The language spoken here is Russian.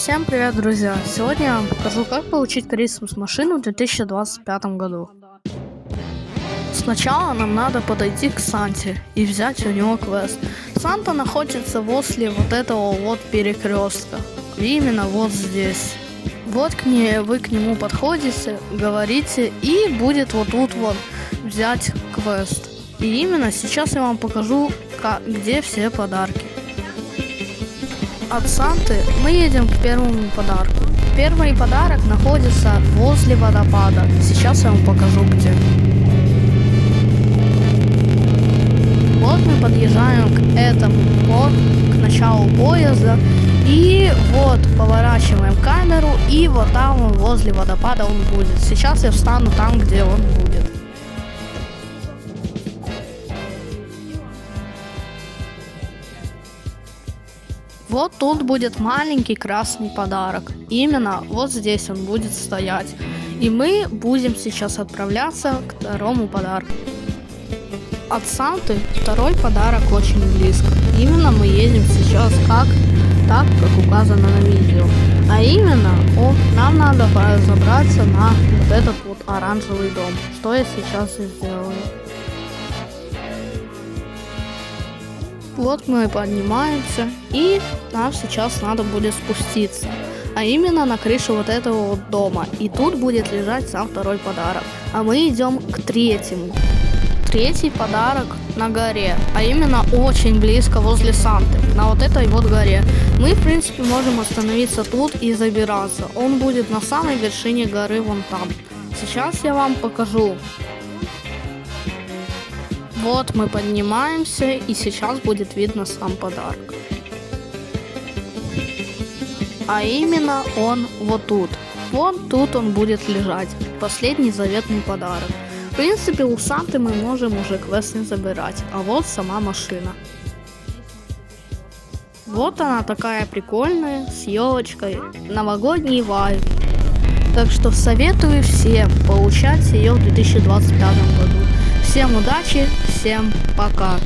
Всем привет, друзья! Сегодня я вам покажу, как получить Christmas машину в 2025 году. Сначала нам надо подойти к Санте и взять у него квест. Санта находится возле вот этого вот перекрестка. Именно вот здесь. Вот вы к нему подходите, говорите, и будет вот тут вот взять квест. И именно сейчас я вам покажу, где все подарки. От Санты мы едем к первому подарку. Первый подарок находится возле водопада. Сейчас я вам покажу где. Вот мы подъезжаем к этому, к началу поезда. И вот поворачиваем камеру, и вот там возле водопада он будет. Сейчас я встану там, где он будет. Вот тут будет маленький красный подарок. Именно вот здесь он будет стоять. И мы будем сейчас отправляться к второму подарку. От Санты второй подарок очень близко. Именно мы едем сейчас так, как указано на видео. А именно, нам надо забраться на вот этот вот оранжевый дом. Что я сейчас и сделаю. Вот мы поднимаемся, и нам сейчас надо будет спуститься, а именно на крышу вот этого вот дома, и тут будет лежать сам второй подарок, а мы идем к третьему. Третий подарок на горе, а именно очень близко возле Санты, на вот этой вот горе. Мы в принципе можем остановиться тут и забираться, он будет на самой вершине горы вон там. Сейчас я вам покажу. Вот мы поднимаемся, и сейчас будет видно сам подарок. А именно он вот тут. Вот тут он будет лежать. Последний заветный подарок. В принципе, у Санты мы можем уже квест не забирать. А вот сама машина. Вот она такая прикольная, с елочкой, новогодний вайб. Так что советую всем получать ее в 2025 году. Всем удачи, всем пока.